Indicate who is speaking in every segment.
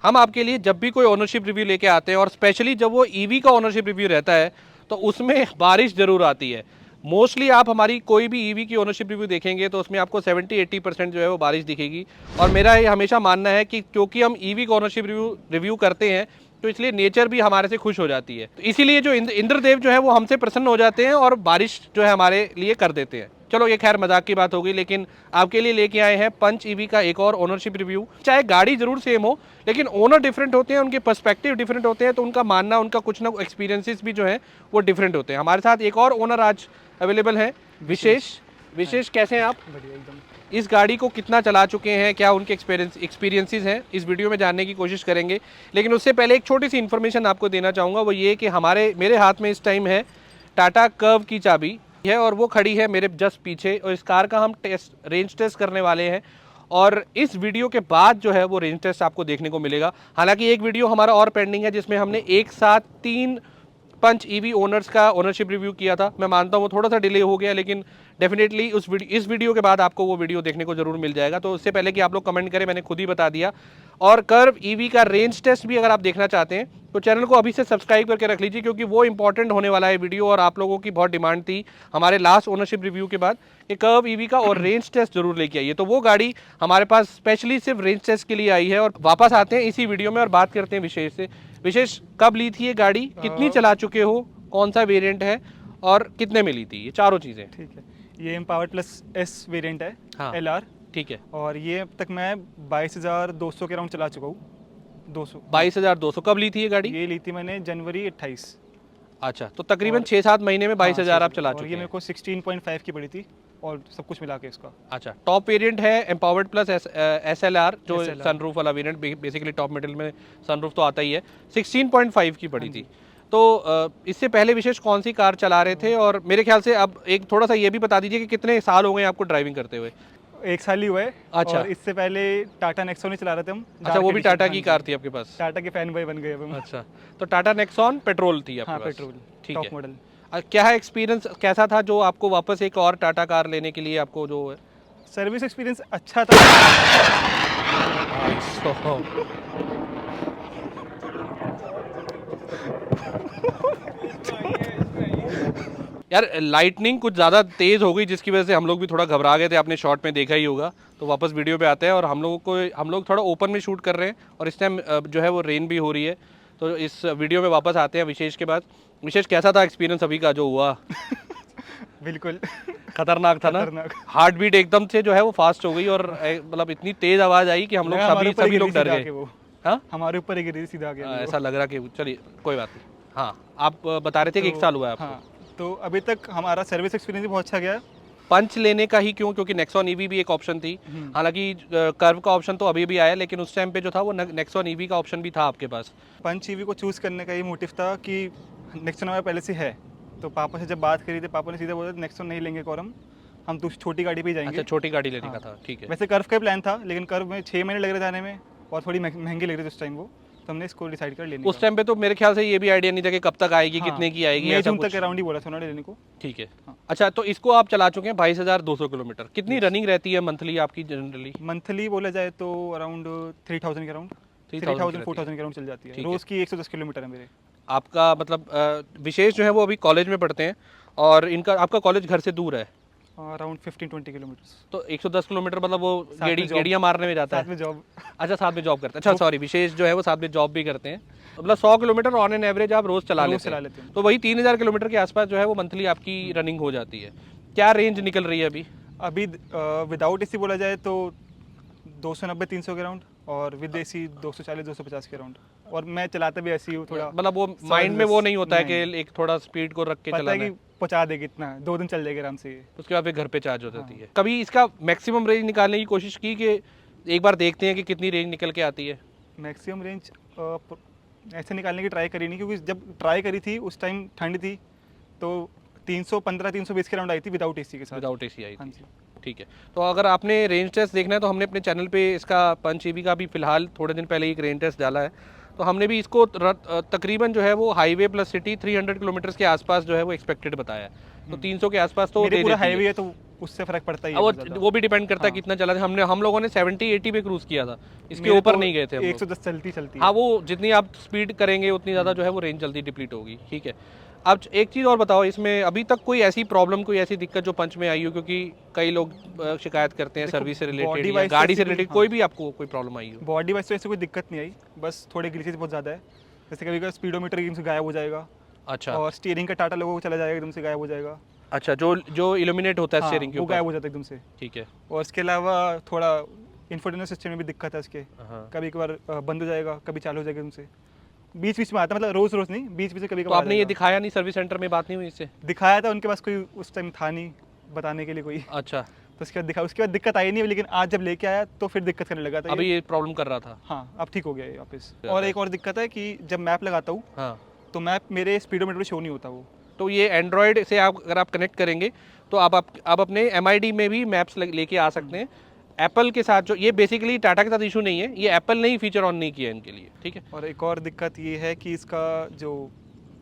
Speaker 1: हम आपके लिए जब भी कोई ओनरशिप रिव्यू लेके आते हैं और स्पेशली जब वो ईवी का ओनरशिप रिव्यू रहता है तो उसमें बारिश जरूर आती है। मोस्टली आप हमारी कोई भी ईवी की ओनरशिप रिव्यू देखेंगे तो उसमें आपको 70-80% जो है वो बारिश दिखेगी। और मेरा ये हमेशा मानना है कि क्योंकि हम ईवी का ओनरशिप रिव्यू करते हैं तो इसलिए नेचर भी हमारे से खुश हो जाती है। तो इसीलिए जो इंद्रदेव जो है वो हमसे प्रसन्न हो जाते हैं और बारिश जो है हमारे लिए कर देते हैं। चलो ये खैर मजाक की बात होगी, लेकिन आपके लिए लेके आए हैं पंच ईवी का एक और ओनरशिप रिव्यू। चाहे गाड़ी जरूर सेम हो लेकिन ओनर डिफरेंट होते हैं, उनके पर्सपेक्टिव डिफरेंट होते हैं, तो उनका मानना, उनका कुछ ना एक्सपीरियंसेस भी जो है वो डिफरेंट होते हैं। हमारे साथ एक और ओनर आज अवेलेबल है, विशेष कैसे हैं आप?
Speaker 2: बढ़िया एकदम।
Speaker 1: इस गाड़ी को कितना चला चुके हैं, क्या उनके एक्सपीरियंसेस हैं, इस वीडियो में जानने की कोशिश करेंगे। लेकिन उससे पहले एक छोटी सी इन्फॉर्मेशन आपको देना चाहूँगा, वो ये कि मेरे हाथ में इस टाइम है टाटा कर्व की चाबी है और वो खड़ी है मेरे जस्ट पीछे, और इस कार का हम रेंज टेस्ट करने वाले हैं और इस वीडियो के बाद जो है वो रेंज टेस्ट आपको देखने को मिलेगा। हालांकि एक वीडियो हमारा और पेंडिंग है जिसमें हमने एक साथ 3 पंच ईवी ओनर्स का ओनरशिप रिव्यू किया था। मैं मानता हूँ वो थोड़ा सा डिले हो गया, लेकिन डेफिनेटली इस वीडियो के बाद आपको वो वीडियो देखने को जरूर मिल जाएगा। तो उससे पहले कि आप लोग कमेंट करें, मैंने खुद ही बता दिया। और कर्व ईवी का रेंज टेस्ट भी अगर आप देखना चाहते हैं तो चैनल को अभी से सब्सक्राइब करके रख लीजिए, क्योंकि वो इंपॉर्टेंट होने वाला है वीडियो। और आप लोगों की बहुत डिमांड थी हमारे लास्ट ओनरशिप रिव्यू के बाद कि कर्व ईवी का और रेंज टेस्ट जरूर लेके आइए, तो वो गाड़ी हमारे पास स्पेशली सिर्फ रेंज टेस्ट के लिए आई है। और वापस आते हैं इसी वीडियो में और बात करते हैं विशेष से। विशेष, कब ली थी ये गाड़ी, कितनी चला चुके हो, कौन सा वेरिएंट है और कितने में ली थी, ये चारों चीज़ें?
Speaker 2: ठीक है, ये एम्पावर्ड प्लस एस वेरिएंट है।
Speaker 1: हाँ।
Speaker 2: LR।
Speaker 1: ठीक है।
Speaker 2: और ये अब तक मैं 22,200 के राउंड चला चुका हूँ। 200।
Speaker 1: 22,200। कब ली थी ये गाड़ी?
Speaker 2: ये ली थी मैंने जनवरी 28।
Speaker 1: अच्छा, तो तकरीबन 6-7 महीने में 22,000 आप चला
Speaker 2: और
Speaker 1: चुके
Speaker 2: ये मेरे
Speaker 1: हैं।
Speaker 2: को 16.5 की पड़ी थी और सब कुछ मिला के इसका।
Speaker 1: अच्छा, टॉप वेरिएंट है एम्पावर्ड प्लस SLR, जो
Speaker 2: SLR।
Speaker 1: सनरूफ वाला वेरिएंट, बेसिकली टॉप मॉडल में सनरूफ तो आता ही है। 16.5 की पड़ी थी। तो इससे पहले विशेष कौन सी कार चला रहे थे? और मेरे ख्याल से अब एक थोड़ा सा ये भी बता दीजिए कि कितने साल हो गए आपको ड्राइविंग करते हुए?
Speaker 2: 1 साल ही हुआ है।
Speaker 1: अच्छा।
Speaker 2: और इससे पहले टाटा नेक्सॉन ही चला रहे थे हम।
Speaker 1: अच्छा, वो भी टाटा की कार थी आपके पास?
Speaker 2: टाटा के फैन बॉय बन गए अब हम।
Speaker 1: अच्छा, तो टाटा नेक्सॉन पेट्रोल थी आपके
Speaker 2: हाँ,
Speaker 1: पास?
Speaker 2: पेट्रोल
Speaker 1: ठीक
Speaker 2: टॉप
Speaker 1: है।
Speaker 2: मॉडल।
Speaker 1: क्या है एक्सपीरियंस, कैसा था जो आपको वापस एक और टाटा कार लेने के लिए आपको जो है?
Speaker 2: सर्विस एक्सपीरियंस अच्छा था।
Speaker 1: यार लाइटनिंग कुछ ज़्यादा तेज़ हो गई जिसकी वजह से हम लोग भी थोड़ा घबरा गए थे, आपने शॉर्ट में देखा ही होगा। तो वापस वीडियो पे आते हैं और हम लोग थोड़ा ओपन में शूट कर रहे हैं और इस टाइम जो है वो रेन भी हो रही है। तो इस वीडियो में वापस आते हैं विशेष के बाद। विशेष, कैसा था एक्सपीरियंस अभी का जो हुआ?
Speaker 2: बिल्कुल
Speaker 1: खतरनाक था ना?
Speaker 2: खतरनाक।
Speaker 1: हार्ट बीट एकदम से जो है वो फास्ट हो गई और मतलब इतनी तेज आवाज़ आई कि हम लोग सभी लोग डर गए। हाँ,
Speaker 2: हमारे ऊपर ही गिरी सीधा गया।
Speaker 1: ऐसा लग रहा कि चलिए कोई बात नहीं। हाँ, आप बता रहे थे कि 1 साल हुआ है आपको।
Speaker 2: हाँ, तो अभी तक हमारा सर्विस एक्सपीरियंस भी बहुत अच्छा गया।
Speaker 1: पंच लेने का ही क्यों? क्योंकि नेक्सॉन ईवी भी एक ऑप्शन थी। हालांकि कर्व का ऑप्शन तो अभी भी आया, लेकिन उस टाइम पे जो था वो नेक्सॉन ईवी का ऑप्शन भी था आपके पास।
Speaker 2: पंच ईवी को चूज़ करने का ये मोटिव था कि नेक्सॉन हमारे पहले से है, तो पापा से जब बात करी थी पापा ने सीधे बोला नेक्सॉन नहीं लेंगे और हम तो छोटी गाड़ी पे ही जाएंगे।
Speaker 1: अच्छा, छोटी गाड़ी लेने का
Speaker 2: हाँ।
Speaker 1: था, ठीक है।
Speaker 2: वैसे कर्व का प्लान था, लेकिन कर्व में 6 महीने लग रहे जाने में और थोड़ी महंगी लग रही थी उस टाइम वो, तो हमने इसको डिसाइड कर लेने
Speaker 1: उस टाइम पे तो मेरे ख्याल से ये भी आइडिया नहीं था कि कब तक आएगी,
Speaker 2: हाँ,
Speaker 1: कितने की आएगी,
Speaker 2: मई
Speaker 1: ऐसा
Speaker 2: जून
Speaker 1: कुछ।
Speaker 2: तक अराउंड ही बोला था उन्होंने लेने को।
Speaker 1: ठीक है।
Speaker 2: हाँ।
Speaker 1: अच्छा, तो इसको आप चला चुके हैं 22,200 किलोमीटर। कितनी रनिंग रहती है मंथली आपकी जनरली?
Speaker 2: मंथली बोला जाए तो अराउंड 3,000 के अराउंड,
Speaker 1: 3,000
Speaker 2: 4,000 के अराउंड चल जाती है।
Speaker 1: ठीक है।
Speaker 2: रोज़ की 110 किलोमीटर है मेरे।
Speaker 1: आपका मतलब विशेष जो है वो अभी कॉलेज में पढ़ते हैं और आपका कॉलेज घर से दूर है
Speaker 2: अराउंड 15-20 किलोमीटर।
Speaker 1: तो 110 किलोमीटर मतलब वो
Speaker 2: साथ में जॉब।
Speaker 1: गेड़ियाँ मारने में जाता
Speaker 2: साथ
Speaker 1: है?
Speaker 2: में जॉब।
Speaker 1: अच्छा, साथ में जॉब करते हैं। अच्छा सॉरी, विशेष जो है वो साथ में जॉब भी करते हैं। मतलब 100 किलोमीटर ऑन एन एवरेज आप रोज चला लेते हैं। तो वही 3,000 किलोमीटर के आसपास जो है वो मंथली आपकी रनिंग हो जाती है। क्या रेंज निकल रही है अभी?
Speaker 2: अभी विदाउट एसी बोला जाए तो 290-300 के राउंड, और विद एसी 240-250 के राउंड। और मैं चलाता भी ऐसी हूँ थोड़ा,
Speaker 1: मतलब वो माइंड में वो नहीं होता है कि एक थोड़ा स्पीड को रख के
Speaker 2: पता है
Speaker 1: चलाना
Speaker 2: कि पहुँचा देगी इतना, 2 दिन चल जाएगी आराम से।
Speaker 1: उसके बाद फिर घर पे चार्ज हो जाती है। कभी इसका मैक्सिमम रेंज निकालने की कोशिश की कि एक बार देखते हैं कि कितनी रेंज निकल के आती है?
Speaker 2: मैक्सिमम रेंज ऐसे निकालने की ट्राई करी नहीं, क्योंकि जब ट्राई करी थी उस टाइम ठंड थी, तो 315-320 के राउंड आई थी विदाउट एसी के साथ।
Speaker 1: विदाउट एसी आई
Speaker 2: हाँ
Speaker 1: थी,
Speaker 2: जी।
Speaker 1: ठीक है। तो अगर आपने रेंज टेस्ट देखना है तो हमने अपने चैनल पे इसका पंच ईवी का भी फिलहाल थोड़े दिन पहले एक रेंज टेस्ट डाला है। तो हमने भी इसको तकरीबन जो है वो हाईवे प्लस सिटी 300 किलोमीटर के आसपास जो है वो एक्सपेक्टेड बताया है। तो 300 के आसपास तो
Speaker 2: मेरे पूरा हाईवे है तो उससे फ़र्क पड़ता ही है
Speaker 1: अब
Speaker 2: बहुत ज़्यादा।
Speaker 1: वो भी डिपेंड करता है
Speaker 2: हाँ।
Speaker 1: कितना चला था। हम लोगों ने 70-80 पे क्रूज़ किया था, इसके
Speaker 2: मेरे
Speaker 1: ऊपर
Speaker 2: तो
Speaker 1: नहीं गए थे हम लोग।
Speaker 2: 110 चलती
Speaker 1: हाँ,
Speaker 2: है।
Speaker 1: वो जितनी आप स्पीड करेंगे उतनी ज़्यादा जो है वो रेंज जल्दी डिप्लीट होगी, ठीक है। अब एक चीज़ और बताओ, इसमें अभी तक कोई ऐसी प्रॉब्लम, कोई ऐसी दिक्कत जो पंच में आई हो? क्योंकि कई लोग शिकायत करते हैं
Speaker 2: देखो,
Speaker 1: सर्विस से रिलेटेड
Speaker 2: बॉडी
Speaker 1: या
Speaker 2: वाइज
Speaker 1: गाड़ी से
Speaker 2: कोई
Speaker 1: रिलेटेड,
Speaker 2: हाँ,
Speaker 1: कोई भी आपको कोई प्रॉब्लम आई हो?
Speaker 2: बॉडी वाइज तो ऐसे कोई दिक्कत नहीं आई, बस थोड़े ग्लिचेस बहुत ज़्यादा है। जैसे कभी कभी स्पीडोमीटर एकदम से गायब हो जाएगा,
Speaker 1: अच्छा
Speaker 2: और स्टीयरिंग का टाटा लोगों को चला जाएगा, एकदम से गायब हो जाएगा।
Speaker 1: अच्छा, जो जो इल्यूमिनेट होता है
Speaker 2: हाँ,
Speaker 1: स्टीयरिंग के
Speaker 2: वो गायब
Speaker 1: ऊपर,
Speaker 2: हो जाता है एकदम से।
Speaker 1: ठीक है।
Speaker 2: और इसके अलावा थोड़ा इंफोटेनमेंट सिस्टम में भी दिक्कत है इसके।
Speaker 1: हाँ,
Speaker 2: कभी कभार बंद हो जाएगा, कभी चालू हो जाएगा एकदम से। बीच बीच में आता है, मतलब रोज़ रोज़ नहीं, बीच बीच में कभी
Speaker 1: तो
Speaker 2: कभार आ
Speaker 1: आपने ये
Speaker 2: जाएगा।
Speaker 1: दिखाया नहीं, सर्विस सेंटर में बात नहीं हुई इससे?
Speaker 2: दिखाया था, उनके पास कोई उस टाइम था नहीं बताने के लिए कोई,
Speaker 1: अच्छा,
Speaker 2: तो उसके बाद उसके बाद दिक्कत आई नहीं, लेकिन आज जब लेके आया तो फिर दिक्कत करने लगा था
Speaker 1: अभी
Speaker 2: ये।
Speaker 1: ये प्रॉब्लम कर रहा था?
Speaker 2: हाँ, अब ठीक हो गया ये वापस। और एक और दिक्कत है कि जब मैप लगाता हूँ
Speaker 1: हाँ,
Speaker 2: तो मैप मेरे स्पीडोमीटर में शो नहीं होता वो।
Speaker 1: तो ये एंड्रॉयड से आप अगर आप कनेक्ट करेंगे तो आप अपने MID में भी मैप्स लेके आ सकते हैं। एप्पल के साथ जो ये बेसिकली टाटा के साथ इशू नहीं है, ये एप्पल ने ही फीचर ऑन नहीं किया है इनके लिए, ठीक है।
Speaker 2: और एक और दिक्कत ये है कि इसका जो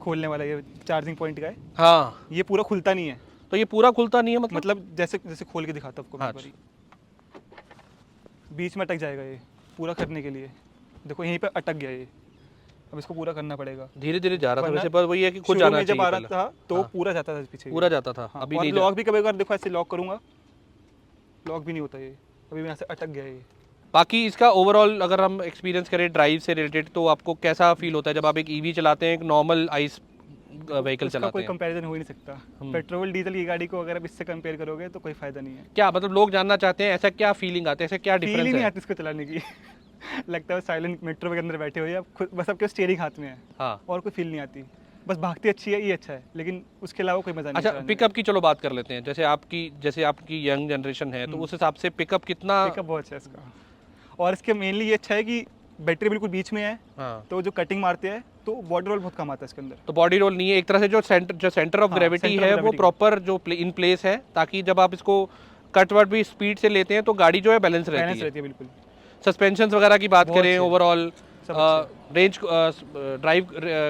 Speaker 2: खोलने वाला ये चार्जिंग पॉइंट का है,
Speaker 1: हाँ,
Speaker 2: ये पूरा खुलता नहीं है।
Speaker 1: तो ये पूरा खुलता नहीं है मतलब?
Speaker 2: मतलब जैसे जैसे खोल के दिखाता हूँ आपको मैं
Speaker 1: हाँ,
Speaker 2: एक बारी। बीच में अटक जाएगा ये पूरा करने के लिए। देखो यहीं पे अटक गया ये, अब इसको पूरा करना पड़ेगा।
Speaker 1: धीरे धीरे जा रहा था
Speaker 2: वरना
Speaker 1: वैसे, पर वही है कि खुद
Speaker 2: शुरू
Speaker 1: जाना
Speaker 2: में जब आ
Speaker 1: चाहिए
Speaker 2: रहा
Speaker 1: पहले।
Speaker 2: था तो
Speaker 1: हाँ।
Speaker 2: पूरा जाता था पीछे,
Speaker 1: पूरा जाता था,
Speaker 2: हाँ,
Speaker 1: अभी
Speaker 2: और
Speaker 1: नहीं
Speaker 2: लॉक भी कभी कभार देखो ऐसे लॉक करूंगा, लॉक भी नहीं होता ये, अभी यहाँ से अटक गया ये।
Speaker 1: बाकी इसका ओवरऑल अगर हम एक्सपीरियंस करें ड्राइव से रिलेटेड, तो आपको कैसा फील होता है जब आप एक EV चलाते हैं, एक नॉर्मल आइस व्हीकल
Speaker 2: इसका
Speaker 1: चलाते
Speaker 2: कोई
Speaker 1: हैं?
Speaker 2: कंपैरिजन हो ही नहीं सकता। पेट्रोल डीजल की गाड़ी को अगर आप इससे कंपेयर करोगे तो कोई फायदा नहीं है।
Speaker 1: क्या मतलब लोग जानना चाहते हैं, ऐसा क्या फीलिंग आती है, ऐसा क्या
Speaker 2: फील ही
Speaker 1: डिफरेंस
Speaker 2: नहीं
Speaker 1: है?
Speaker 2: आती इसको चलाने की लगता है साइलेंट मेट्रो के अंदर बैठे हुए आप खुद, बस आपके स्टीयरिंग हाथ में है
Speaker 1: हाँ,
Speaker 2: और कोई फील नहीं आती। बस भागती अच्छी है, ये अच्छा है, लेकिन उसके अलावा कोई मजा नहीं।
Speaker 1: अच्छा
Speaker 2: चलाने में।
Speaker 1: पिकअप की चलो बात कर लेते हैं। जैसे आपकी यंग जनरेशन है, तो उस हिसाब से पिकअप कितना?
Speaker 2: पिकअप बहुत अच्छा है इसका, और इसके मेनली ये अच्छा है कि बैटरी बिल्कुल बीच में है,
Speaker 1: हाँ,
Speaker 2: तो जो कटिंग मारते हैं तो बॉडी रोल बहुत कम आता है इसके अंदर।
Speaker 1: तो बॉडी रोल नहीं है एक तरह से, जो सेंटर ऑफ
Speaker 2: हाँ,
Speaker 1: ग्रेविटी
Speaker 2: center of
Speaker 1: है वो
Speaker 2: gravity।
Speaker 1: प्रॉपर जो इन प्लेस है, ताकि जब आप इसको कट वट भी स्पीड से लेते हैं तो गाड़ी जो है बैलेंस
Speaker 2: बैलेंस
Speaker 1: रहती है।
Speaker 2: रहती है बिल्कुल।
Speaker 1: सस्पेंशन वगैरह की बात
Speaker 2: बहुत
Speaker 1: करें,
Speaker 2: अच्छी है।
Speaker 1: ओवरऑल
Speaker 2: सब अच्छे
Speaker 1: रेंज, ड्राइव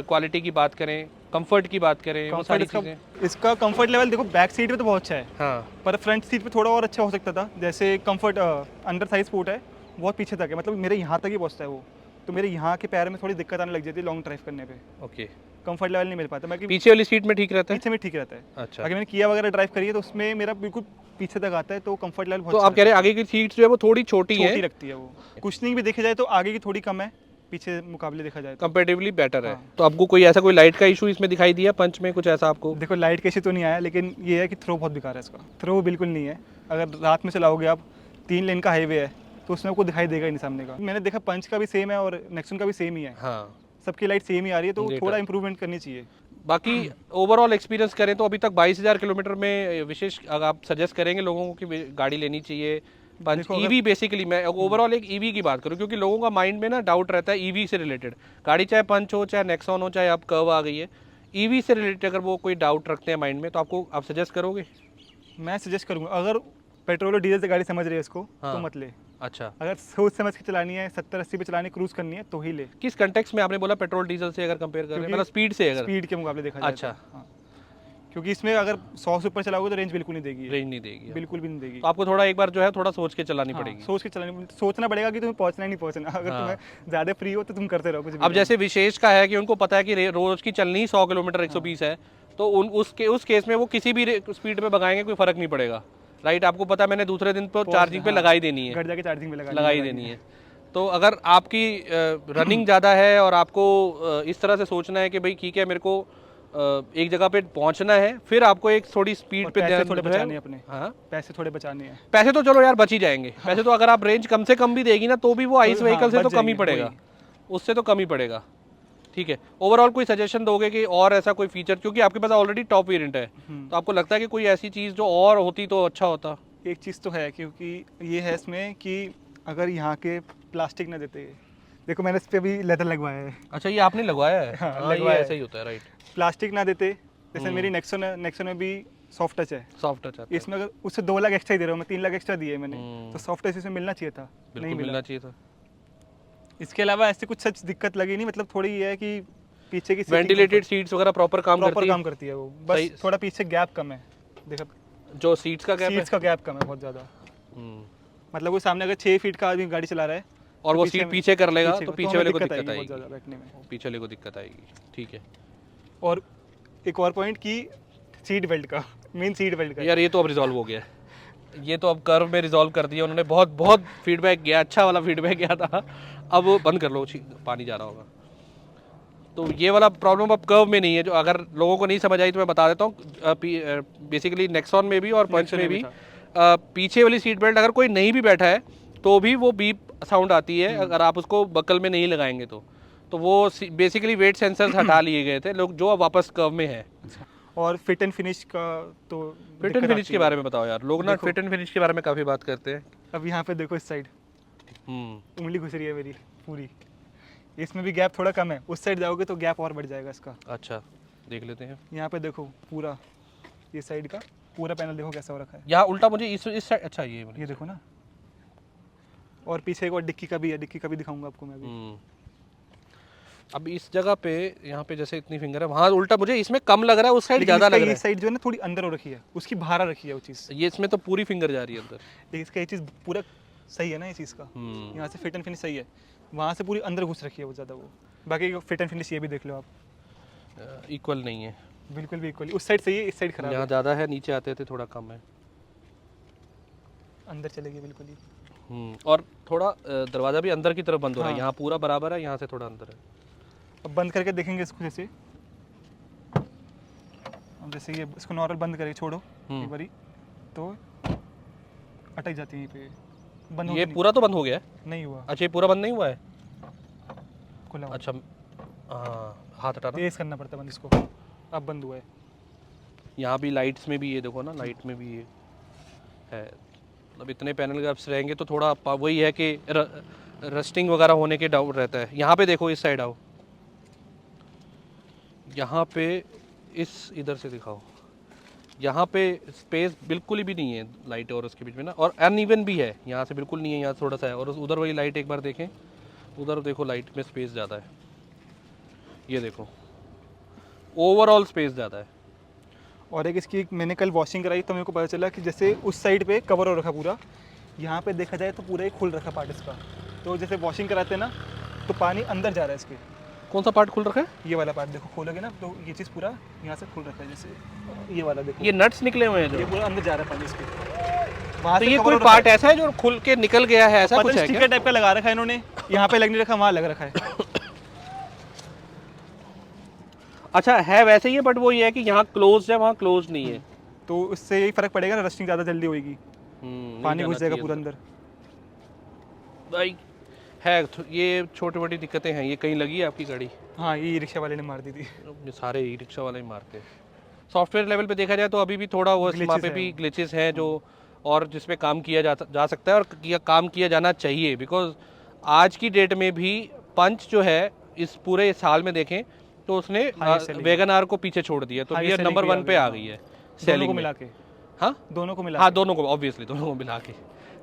Speaker 1: क्वालिटी की बात करें, कंफर्ट की बात करें, वो सारी चीज़ें।
Speaker 2: इसका कंफर्ट लेवल देखो बैक सीट पे तो बहुत अच्छा है,
Speaker 1: हाँ,
Speaker 2: पर फ्रंट सीट पे थोड़ा और अच्छा हो सकता था। जैसे कंफर्ट अंडर साइज स्पोर्ट है, बहुत पीछे तक है, मतलब मेरे यहाँ तक ही पहुँचता है वो, तो मेरे यहाँ के पैर में थोड़ी दिक्कत आने लग जाती है लॉन्ग ड्राइव करने पे।
Speaker 1: ओके।
Speaker 2: कंफर्ट लेवल नहीं मिल पाता। मैं
Speaker 1: पीछे वाली सीट में ठीक रहता है?
Speaker 2: पीछे में ठीक रहता है।
Speaker 1: अच्छा,
Speaker 2: अगर मैंने किया वगैरह ड्राइव करी है तो उसमें मेरा बिल्कुल पीछे तक आता है, तो कंफर्ट लेवल
Speaker 1: तो
Speaker 2: बहुत
Speaker 1: आप कह रहे हैं आगे की सीट्स जो है वो थोड़ी छोटी
Speaker 2: छोटी
Speaker 1: है,
Speaker 2: रखती है वो। कुशनिंग भी देखा जाए तो आगे की थोड़ी कम है, पीछे मुकाबले देखा जाए तो।
Speaker 1: कंपेरेटिवली बेटर है।
Speaker 2: हाँ।
Speaker 1: तो आपको कोई ऐसा कोई लाइट का इशू इसमें दिखाई दिया पंच में, कुछ ऐसा आपको?
Speaker 2: देखो लाइट कैसे तो नहीं आया, लेकिन ये है कि थ्रो बहुत बेकार है इसका। थ्रो बिल्कुल नहीं है। अगर रात में चलाओगे आप, 3 लेन का हाईवे है, तो उसमें आपको दिखाई देगा ही नहीं सामने का। मैंने देखा पंच का भी सेम है और नेक्सन का भी सेम ही है,
Speaker 1: हाँ।
Speaker 2: सबकी लाइट सेम ही आ रही है, तो
Speaker 1: Great
Speaker 2: थोड़ा
Speaker 1: है।
Speaker 2: इंप्रूवमेंट करनी चाहिए।
Speaker 1: बाकी ओवरऑल एक्सपीरियंस करें तो अभी तक 22,000 किलोमीटर में विशेष अगर आप सजेस्ट करेंगे लोगों को कि गाड़ी लेनी चाहिए पंच
Speaker 2: देखो अगर-
Speaker 1: ईवी? बेसिकली मैं ओवरऑल एक ईवी की बात करूं, क्योंकि लोगों का माइंड में ना डाउट रहता है ईवी से रिलेटेड। गाड़ी चाहे पंच हो, चाहे नेक्सॉन हो, चाहे अब कर्व आ गई है, ईवी से रिलेटेड अगर वो कोई डाउट रखते हैं माइंड में, तो आप सजेस्ट करोगे?
Speaker 2: मैं सजेस्ट करूँगा, अगर पेट्रोल और डीजल से गाड़ी समझ रही है इसको,
Speaker 1: हाँ।
Speaker 2: तो मत ले।
Speaker 1: अच्छा,
Speaker 2: अगर सोच समझ के चलानी है, 70-80 पे चलानी, क्रूज करनी है, तो ही ले।
Speaker 1: किस कंटेक्स्ट में आपने बोला पेट्रोल डीजल से अगर कंपेयर करें,
Speaker 2: क्योंकि
Speaker 1: मतलब स्पीड से अगर?
Speaker 2: स्पीड के मुकाबले देखा जाए
Speaker 1: अच्छा।
Speaker 2: तो। हाँ। क्योंकि इसमें अगर 100 से ऊपर चलाओगे तो रेंज बिल्कुल नहीं देगी,
Speaker 1: रेंज नहीं देगी,
Speaker 2: बिल्कुल भी नहीं देगी।
Speaker 1: तो आपको थोड़ा एक बार जो है थोड़ा सोच के चलानी
Speaker 2: हाँ,
Speaker 1: पड़ेगी।
Speaker 2: सोच के चलानी, सोचना पड़ेगा कि तुम्हें पहुंचना ही नहीं पहुंचना। अगर
Speaker 1: हाँ।
Speaker 2: तुम्हें ज़्यादा फ्री हो तो तुम करते रहो कुछ भी।
Speaker 1: अब जैसे विशेष का है कि उनको पता है कि रोज की चलनी ही 100 किलोमीटर 120 है, तो उस केस में वो किसी भी स्पीड पे भगाएंगे, कोई फर्क नहीं पड़ेगा, राइट? आपको पता है मैंने दूसरे दिन पर चार्जिंग पे
Speaker 2: हाँ,
Speaker 1: लगा ही देनी है,
Speaker 2: घर जाके चार्जिंग में
Speaker 1: लगा ही देनी है। तो अगर आपकी रनिंग ज़्यादा है और आपको इस तरह से सोचना है कि भाई ठीक है मेरे को एक जगह पे पहुंचना है, फिर आपको एक थोड़ी स्पीड पे
Speaker 2: पैसे
Speaker 1: ध्यान
Speaker 2: थोड़े
Speaker 1: जो है-
Speaker 2: बचाने हैं अपने,
Speaker 1: हाँ,
Speaker 2: पैसे थोड़े बचाने हैं।
Speaker 1: पैसे तो चलो यार बच ही जाएंगे। पैसे तो अगर आप रेंज कम से कम भी देगी ना तो भी वो आइस
Speaker 2: हाँ,
Speaker 1: व्हीकल से
Speaker 2: बच
Speaker 1: तो कम ही
Speaker 2: जाएंगे,
Speaker 1: पड़ेगा,
Speaker 2: वही।
Speaker 1: उससे तो कम ही पड़ेगा। ठीक है, ओवरऑल कोई सजेशन दोगे कि और ऐसा कोई फीचर, क्योंकि आपके पास ऑलरेडी टॉप वेरिएंट है, तो आपको लगता है कि कोई ऐसी चीज़ जो और होती तो अच्छा होता?
Speaker 2: एक चीज़ तो है, क्योंकि ये है इसमें कि अगर यहाँ के प्लास्टिक ना देते, देखो मैंने इस पर भी लेदर लगवाया है,
Speaker 1: अच्छा, ये आपने लगवाया है?
Speaker 2: हाँ,
Speaker 1: हाँ, ये
Speaker 2: लगवाया है।
Speaker 1: ऐसा ही होता है, राइट?
Speaker 2: प्लास्टिक ना देते, जैसे मेरी नेक्सन है, नेक्सन में भी सॉफ्ट टच है,
Speaker 1: सॉफ्ट टच आता है,
Speaker 2: इसमें अगर उससे 2 लाख एक्स्ट्रा ही दे रहा हूँ मैं, 3 लाख एक्स्ट्रा दिए मैंने,
Speaker 1: हम्म।
Speaker 2: तो सॉफ्ट टच इसमें मिलना चाहिए था, नहीं
Speaker 1: बिल्कुल
Speaker 2: मिला।
Speaker 1: मिलना चाहिए था।
Speaker 2: इसके अलावा ऐसे कुछ सच दिक्कत लगी नहीं, मतलब थोड़ी ये है कि पीछे की
Speaker 1: वेंटिलेटेड सीट्स वगैरह प्रॉपर काम
Speaker 2: प्रॉपर
Speaker 1: करती है?
Speaker 2: काम करती है वो,
Speaker 1: सही-
Speaker 2: बस थोड़ा पीछे गैप कम है। देखो
Speaker 1: जो सीट्स का गैप है,
Speaker 2: सीट्स का गैप कम है बहुत ज़्यादा।
Speaker 1: हम्म,
Speaker 2: मतलब वो सामने अगर 6 फीट का आदमी गाड़ी चला रहा है
Speaker 1: और
Speaker 2: तो
Speaker 1: वो
Speaker 2: पीछे
Speaker 1: सीट
Speaker 2: में-
Speaker 1: पीछे कर लेगा तो
Speaker 2: हमें
Speaker 1: पीछे वाले को दिक्कत
Speaker 2: बहुत
Speaker 1: आएगी,
Speaker 2: ज़्यादा बैठने में।
Speaker 1: पीछे वाले को दिक्कत आएगी। ठीक है
Speaker 2: और एक और पॉइंट की सीट बेल्ट का, मेन सीट बेल्ट का।
Speaker 1: यार, ये तो अब रिजॉल्व हो गया है, ये तो अब कर्व में रिजॉल्व कर दिया उन्होंने। बहुत बहुत फीडबैक गया, अच्छा वाला फीडबैक गया था। अब वो बंद कर लो, पानी जा रहा होगा। तो ये वाला प्रॉब्लम अब कर्व में नहीं है, जो अगर लोगों को नहीं समझ आई तो मैं बता देता हूँ। बेसिकली नेक्सॉन में भी और पंच
Speaker 2: नेक्सॉन
Speaker 1: में
Speaker 2: में
Speaker 1: भी
Speaker 2: भी
Speaker 1: पीछे वाली सीट बेल्ट अगर कोई नहीं भी बैठा है तो भी वो बीप साउंड आती है अगर आप उसको बकल में नहीं लगाएंगे तो वो बेसिकली वेट सेंसर्स हटा लिए गए थे लोग, जो अब वापस कर्व में है।
Speaker 2: और फिट एंड फिनिश का तो
Speaker 1: फिट एंड
Speaker 2: दिक्कत
Speaker 1: फिनिश
Speaker 2: आती
Speaker 1: के
Speaker 2: है।
Speaker 1: बारे में बताओ यार, लोग ना
Speaker 2: देखो।
Speaker 1: फिट एंड फिनिश के बारे में काफ़ी बात करते हैं।
Speaker 2: अब यहाँ पे देखो इस साइड
Speaker 1: हम्म,
Speaker 2: उंगली घुस रही है मेरी पूरी, इसमें भी गैप थोड़ा कम है, उस साइड जाओगे तो गैप और बढ़ जाएगा इसका।
Speaker 1: अच्छा, देख लेते हैं।
Speaker 2: यहाँ पे देखो पूरा ये साइड का पूरा पैनल देखो कैसा हो रखा है,
Speaker 1: यहाँ उल्टा मुझे इस साइड, अच्छा ये
Speaker 2: ये देखो ना। और पीछे एक और डिक्की का भी है, डिक्की का भी दिखाऊंगा आपको मैं अभी।
Speaker 1: अब इस जगह पे यहाँ पे जैसे इतनी फिंगर है, वहाँ उल्टा मुझे इसमें कम लग रहा है, उस साइड
Speaker 2: लेकिन
Speaker 1: ज़्यादा
Speaker 2: इसका
Speaker 1: लग रहा
Speaker 2: ये
Speaker 1: है।
Speaker 2: साइड जो है ना थोड़ी अंदर हो रखी है, उसकी बाहर आ रखी है वो चीज़।
Speaker 1: ये इसमें तो पूरी फिंगर जा रही है अंदर।
Speaker 2: लेकिन इसका ये चीज़ पूरा सही है ना, ये चीज़ का यहाँ से फिट एंड फिनिश सही है, वहाँ से पूरी अंदर घुस रखी है वो ज़्यादा। वो बाकी फिट एंड फिनिश ये भी देख लो आप,
Speaker 1: इक्वल नहीं है,
Speaker 2: बिल्कुल भी इक्वली। उस साइड सही है, इस साइड खराब
Speaker 1: यहाँ
Speaker 2: है,
Speaker 1: ज़्यादा है, नीचे आते थे थोड़ा कम है।
Speaker 2: अंदर चलेगी बिल्कुल ही।
Speaker 1: और थोड़ा दरवाज़ा भी अंदर की तरफ बंद हो रहा है,
Speaker 2: हाँ।
Speaker 1: यहाँ पूरा बराबर है, यहाँ से थोड़ा अंदर है।
Speaker 2: अब बंद करके देखेंगे इसको जैसे, अब जैसे ये इसको नॉर्मल बंद करके छोड़ो एक बारी तो अटक जाती है यहीं पे, बंद हो
Speaker 1: ये पूरा तो बंद हो गया है।
Speaker 2: नहीं हुआ,
Speaker 1: अच्छा, ये पूरा बंद नहीं हुआ है।
Speaker 2: खुला हुआ।
Speaker 1: अच्छा, हाँ, हाथ हटाना।
Speaker 2: तेज करना पड़ता है बंद इसको, अब बंद हुआ है।
Speaker 1: यहाँ भी लाइट्स में भी ये देखो ना, लाइट में भी ये है। मतलब इतने पैनल ग्राफ्स रहेंगे तो थोड़ा वही है कि रस्टिंग वगैरह होने के डाउट रहता है। यहाँ पे देखो, इस साइड आओ, यहाँ पे इधर से दिखाओ, यहाँ पे स्पेस बिल्कुल भी नहीं है लाइट और उसके बीच में ना, और अनइवन भी है, यहाँ से बिल्कुल नहीं है, यहाँ थोड़ा सा है। और उधर वाली लाइट एक बार देखें, उधर देखो लाइट में स्पेस ज़्यादा है, ये देखो ओवरऑल स्पेस ज़्यादा है।
Speaker 2: और एक इसकी मैंने कल वॉशिंग कराई तो मेरे को पता चला कि जैसे उस साइड पे कवर हो रखा पूरा, यहाँ पे देखा जाए तो पूरा ही खुल रखा पार्ट इसका। तो जैसे वॉशिंग कराते हैं ना तो पानी अंदर जा रहा है इसके।
Speaker 1: कौन सा पार्ट खुल रखा है?
Speaker 2: ये वाला पार्ट देखो, खोलोगे ना तो ये चीज़ पूरा यहाँ से खुल रखा है, जैसे ये वाला देखो,
Speaker 1: ये नट्स निकले हुए हैं
Speaker 2: ये
Speaker 1: जो,
Speaker 2: पूरा अंदर जा रहा है पानी इसके। वहाँ
Speaker 1: तो
Speaker 2: से
Speaker 1: ये
Speaker 2: cover
Speaker 1: कोई
Speaker 2: हो रखा
Speaker 1: पार्ट ऐसा है जो खुल के निकल गया है, ऐसा
Speaker 2: पता
Speaker 1: कुछ
Speaker 2: नहीं
Speaker 1: है क्या?
Speaker 2: स्टिकर टाइप का लगा रखा है इन्होंने, यहाँ पे लग नहीं रखा, वहाँ लग रखा है।
Speaker 1: अच्छा, है वैसे ही है, बट वो ये है कि यहाँ क्लोज है, वहाँ क्लोज नहीं है।
Speaker 2: तो उससे यही फर्क पड़ेगा ना, रस्टिंग ज़्यादा जल्दी होगी,
Speaker 1: नहीं
Speaker 2: पानी
Speaker 1: जाना
Speaker 2: घुस जाएगा
Speaker 1: चाहिए
Speaker 2: पूरा अंदर।
Speaker 1: भाई है ये छोटी मोटी दिक्कतें हैं। ये कहीं लगी है आपकी गाड़ी?
Speaker 2: हाँ, ये रिक्शा वाले ने मार दी थी।
Speaker 1: ये सारे ई रिक्शा वाले ही मारते हैं। सॉफ्टवेयर लेवल पे देखा जाए तो अभी भी थोड़ा वो वहाँ पे
Speaker 2: Glitches
Speaker 1: भी
Speaker 2: हैं।
Speaker 1: ग्लिचेस हैं जो, और जिस पे काम किया जा सकता है और काम किया जाना चाहिए। बिकॉज आज की डेट में भी पंच जो है इस पूरे साल में देखें तो उसने
Speaker 2: Highest selling।
Speaker 1: वैगन आर को पीछे छोड़ दिया, तो
Speaker 2: Highest
Speaker 1: ये
Speaker 2: selling
Speaker 1: नंबर
Speaker 2: भी
Speaker 1: 1 पे आ
Speaker 2: हाँ।
Speaker 1: गई है
Speaker 2: दोनों
Speaker 1: सेलिंग
Speaker 2: को
Speaker 1: में।
Speaker 2: मिला के,
Speaker 1: हाँ
Speaker 2: दोनों को मिला
Speaker 1: हाँ,
Speaker 2: के।
Speaker 1: दोनों को ऑब्वियसली, दोनों को मिला के।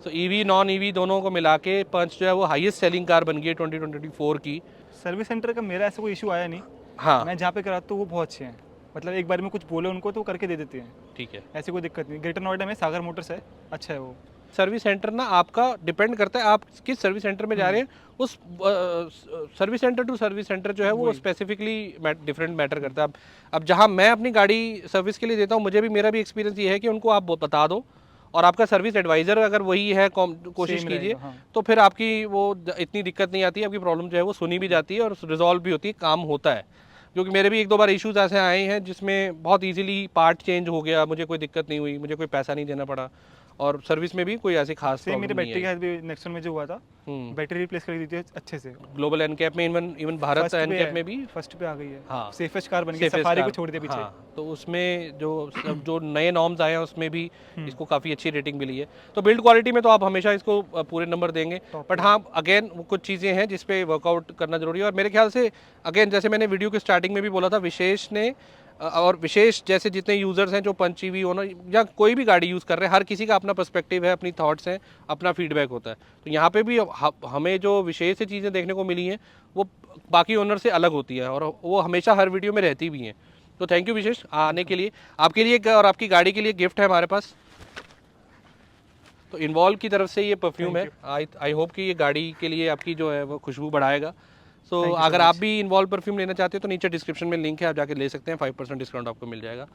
Speaker 1: सो ईवी नॉन ईवी दोनों को मिला के पंच जो है वो हाईएस्ट सेलिंग कार बन गई है 2024 की।
Speaker 2: सर्विस सेंटर का मेरा ऐसा कोई इशू आया नहीं।
Speaker 1: हाँ
Speaker 2: मैं जहाँ पे कराता हूँ वो बहुत अच्छे हैं, मतलब एक बार में कुछ बोले उनको तो करके दे देते हैं,
Speaker 1: ठीक है।
Speaker 2: ऐसी कोई दिक्कत नहीं। ग्रेटर नोएडा में सागर मोटर्स है, अच्छा है वो।
Speaker 1: सर्विस सेंटर ना आपका डिपेंड करता है आप किस सर्विस सेंटर में जा रहे हैं। उस service centre to service centre जो है वो स्पेसिफिकली डिफरेंट मैटर करता है। अब जहाँ मैं अपनी गाड़ी सर्विस के लिए देता हूँ, मुझे भी मेरा भी एक्सपीरियंस ये है कि उनको आप बता दो, और आपका सर्विस एडवाइज़र अगर वही है, कोशिश
Speaker 2: Same
Speaker 1: कीजिए,
Speaker 2: रहेगा, हाँ।
Speaker 1: तो फिर आपकी वो इतनी दिक्कत नहीं आती है, आपकी प्रॉब्लम जो है वो सुनी भी जाती है और रिजॉल्व भी होती है, काम होता है। क्योंकि मेरे भी एक दो बार इश्यूज ऐसे आए हैं जिसमें बहुत इजीली पार्ट चेंज हो गया, मुझे कोई दिक्कत नहीं हुई, मुझे कोई पैसा नहीं देना पड़ा, और सर्विस में भी कोई ऐसी खास
Speaker 2: सेम मेरे
Speaker 1: प्रॉब्लम नहीं
Speaker 2: बैटरी
Speaker 1: है।
Speaker 2: का भी नेक्सॉन में जो हुआ था, बैटरी रिप्लेस कर दी थी अच्छे से।
Speaker 1: ग्लोबल एनकैप में, इवन भारत
Speaker 2: फर्स्ट पे
Speaker 1: एनकैप
Speaker 2: है,
Speaker 1: में भी
Speaker 2: फर्स्ट पे आ गई है।
Speaker 1: हाँ,
Speaker 2: सेफेस्ट कार बन गई,
Speaker 1: safest
Speaker 2: सफारी को
Speaker 1: car।
Speaker 2: छोड़ दिया पीछे।
Speaker 1: हाँ, तो उसमें जो नए नॉर्म्स आए हैं उसमें भी इसको काफ़ी अच्छी रेटिंग मिली है। तो बिल्ड क्वालिटी में तो आप हमेशा इसको पूरे नंबर देंगे, बट हाँ अगेन कुछ चीज़ें हैं जिस पे वर्कआउट करना जरूरी है। और मेरे ख्याल से अगेन जैसे मैंने वीडियो के स्टार्टिंग में भी बोला था, विशेष ने और विशेष जैसे जितने यूज़र्स हैं जो पंच ईवी ओनर या कोई भी गाड़ी यूज़ कर रहे हैं, हर किसी का अपना पर्सपेक्टिव है, अपनी थॉट्स हैं, अपना फीडबैक होता है। तो यहाँ पे भी हमें जो विशेष से चीज़ें देखने को मिली हैं वो बाकी ओनर से अलग होती है, और वो हमेशा हर वीडियो में रहती भी हैं। तो थैंक यू विशेष आने के लिए, आपके लिए और आपकी गाड़ी के लिए गिफ्ट है हमारे पास। तो इन्वॉल्व की तरफ से ये परफ्यूम है, आई होप कि ये गाड़ी के लिए आपकी जो है वो खुशबू बढ़ाएगा। सो अगर आप भी इन्वॉल्व परफ्यूम लेना चाहते हो तो नीचे डिस्क्रिप्शन में लिंक है, आप जाके ले सकते हैं, 5% डिस्काउंट आपको मिल जाएगा।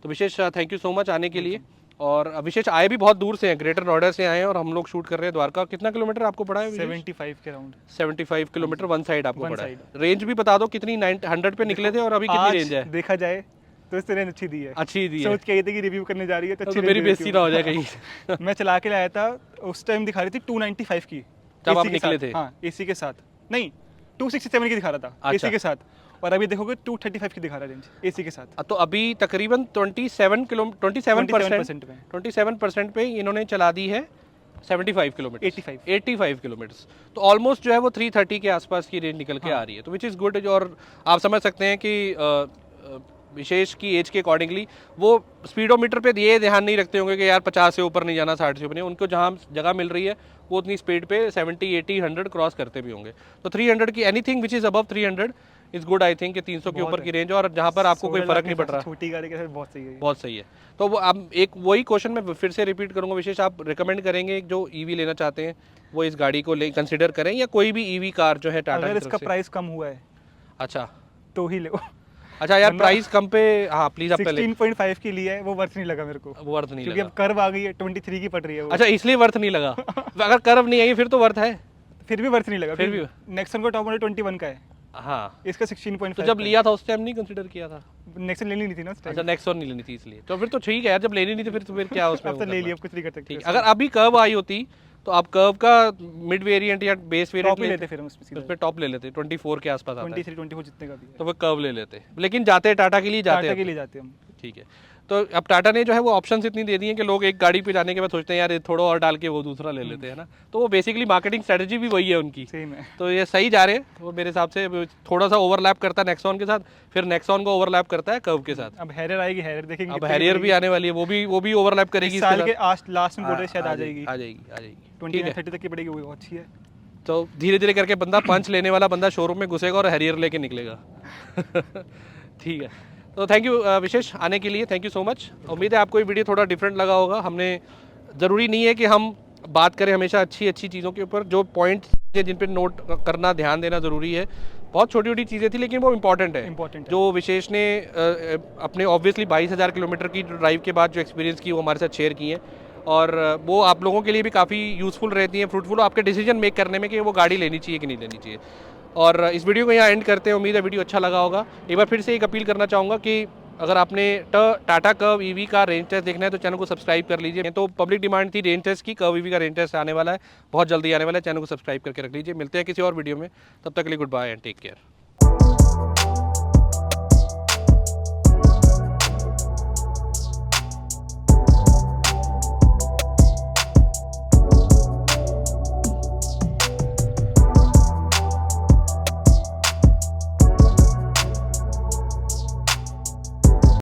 Speaker 1: तो विशेष थैंक यू सो मच आने के लिए। और विशेष आए भी बहुत दूर से हैं, ग्रेटर नोएडा से आए हैं और हम लोग शूट कर रहे हैं द्वारका। कितना किलोमीटर आपको पड़ा है?
Speaker 2: 75 के राउंड।
Speaker 1: 75 किलोमीटर वन साइड आपको पड़ा है। रेंज भी बता दो कितनी? 100 पे निकले थे और अभी कितनी रेंज है?
Speaker 2: देखा जाए तो इस तरह अच्छी दी है,
Speaker 1: अच्छी दी है।
Speaker 2: सोच के आई थी कि रिव्यू करने जा रही है तो अच्छी
Speaker 1: मेरी बेइज्जती ना हो जाए कहीं।
Speaker 2: मैं चला के लाया था, उस टाइम दिखा रही थी 295 की
Speaker 1: जब आप
Speaker 2: AC के
Speaker 1: निकले
Speaker 2: साथ।
Speaker 1: थे?
Speaker 2: हाँ एसी के साथ नहीं, 267 की दिखा रहा था एसी के साथ, और अभी देखोगे 235 की दिखा रहा है रेंज एसी के साथ।
Speaker 1: तो अभी तकरीबन 27% पे इन्होंने चला दी है 75 किलोमीटर, 85 किलोमीटर। तो ऑलमोस्ट जो है वो 330 के आसपास की रेंज निकल के आ रही है, तो विच इज़ गुड। और आप समझ सकते हैं कि विशेष की एज के अकॉर्डिंगली वो स्पीडोमीटर पे ये ध्यान नहीं रखते होंगे कि यार 50 से ऊपर नहीं जाना, 60 से ऊपर नहीं। उनको जहाँ जगह मिल रही है वो उतनी स्पीड पे 70, 80, 100 क्रॉस करते भी होंगे। तो 300 की anything which is above 300 is good I think, कि 300 के ऊपर की रेंज, और जहाँ पर आपको कोई फर्क नहीं पड़ रहा,
Speaker 2: छोटी गाड़ी के साथ बहुत सही है,
Speaker 1: बहुत सही है। तो वो अब एक वही क्वेश्चन मैं फिर से रिपीट करूंगा, विशेष आप रिकमेंड करेंगे जो ईवी लेना चाहते हैं वो इस गाड़ी को ले कंसिडर करें, या कोई भी ईवी कार जो है टाटा
Speaker 2: अगर इसका प्राइस कम हुआ है
Speaker 1: अच्छा
Speaker 2: तो ही लो।
Speaker 1: अच्छा यार प्राइस कम पे, हाँ प्लीज आप पहले
Speaker 2: 16.5 की लिए है, वो वर्थ नहीं लगा मेरे को,
Speaker 1: वो वर्थ नहीं
Speaker 2: क्योंकि
Speaker 1: लगा।
Speaker 2: अब कर्व आ गई है, 23 की पड़ रही है वो।
Speaker 1: अच्छा इसलिए वर्थ नहीं लगा। अगर कर्व नहीं आई फिर तो वर्थ है,
Speaker 2: फिर भी वर्थ नहीं लगा।
Speaker 1: फिर भी
Speaker 2: नेक्सन का टॉप मॉडल 21 का है,
Speaker 1: हाँ
Speaker 2: इसका 16.5।
Speaker 1: तो जब लिया था उस टाइम नहीं कंसिडर किया था?
Speaker 2: नेक्सन लेनी नहीं थी ना उस टाइम।
Speaker 1: अच्छा नेक्सॉन नहीं लेनी थी इसलिए, तो फिर तो ठीक है यार, जब लेनी नहीं थी फिर क्या उसमें
Speaker 2: अब तो ले लिया, अब कुछ नहीं कर सकते।
Speaker 1: ठीक, अगर अभी कर्व आई होती तो आप कर्व का मिड वेरिएंट या बेस वेरिएंट
Speaker 2: लेते, फिर हम
Speaker 1: उसमें टॉप ले लेते, 24 के आसपास आता है,
Speaker 2: 23, 24 जितने का भी है,
Speaker 1: तो वो कर्व ले लेते, लेकिन जाते टाटा के लिए जाते,
Speaker 2: टाटा के लिए जाते हम।
Speaker 1: ठीक है। तो अब टाटा ने जो है वो ऑप्शंस इतनी दे दी हैं कि लोग एक गाड़ी पे जाने के बाद सोचते हैं यार ये थोड़ा और डाल के वो दूसरा ले लेते हैं ना, तो वो बेसिकली मार्केटिंग स्ट्रेटजी भी वही है उनकी,
Speaker 2: सेम है।
Speaker 1: तो ये सही जा रहे हैं। वो मेरे हिसाब से थोड़ा सा ओवरलैप करता है नेक्सॉन के साथ, फिर नेक्सॉन को ओवरलैप करता है कर्व के साथ।
Speaker 2: अब हैरियर आएगी, हैरियर देखेंगे।
Speaker 1: अब हैरियर भी आने वाली है, वो भी ओवरलैप करेगी
Speaker 2: साल के लास्ट में बोल रहे शायद आ जाएगी,
Speaker 1: आ जाएगी
Speaker 2: 20-30 तक की पड़ेगी, वो अच्छी है।
Speaker 1: तो धीरे धीरे करके बंदा पंच लेने वाला बंदा शोरूम में घुसेगा और हैरियर लेके निकलेगा। ठीक है, तो थैंक यू विशेष आने के लिए, थैंक यू सो मच। उम्मीद है आपको ये वीडियो थोड़ा डिफरेंट लगा होगा। हमने ज़रूरी नहीं है कि हम बात करें हमेशा अच्छी अच्छी चीज़ों के ऊपर, जो पॉइंट्स हैं जिन पे नोट करना, ध्यान देना ज़रूरी है। बहुत छोटी छोटी चीज़ें थी लेकिन वो इंपॉर्टेंट है। जो विशेष ने अपने ऑब्वियसली 22,000 किलोमीटर की ड्राइव के बाद जो एक्सपीरियंस की वो हमारे साथ शेयर की है, और वो आप लोगों के लिए भी काफ़ी यूज़फुल रहती हैं, फ्रूटफुल आपके डिसीजन मेक करने में कि वो गाड़ी लेनी चाहिए कि नहीं लेनी चाहिए। और इस वीडियो को यहाँ एंड करते हैं, उम्मीद है वीडियो अच्छा लगा होगा। एक बार फिर से एक अपील करना चाहूँगा कि अगर आपने टाटा कर्व ईवी का रेंज टेस्ट देखना है तो चैनल को सब्सक्राइब कर लीजिए। तो पब्लिक डिमांड थी रेंज टेस्ट की, कर्व ईवी का रेंज टेस्ट आने वाला है, बहुत जल्दी आने वाला है, चैनल को सब्सक्राइब करके रख लीजिए। मिलते हैं किसी और वीडियो में, तब तक के लिए goodbye and take care.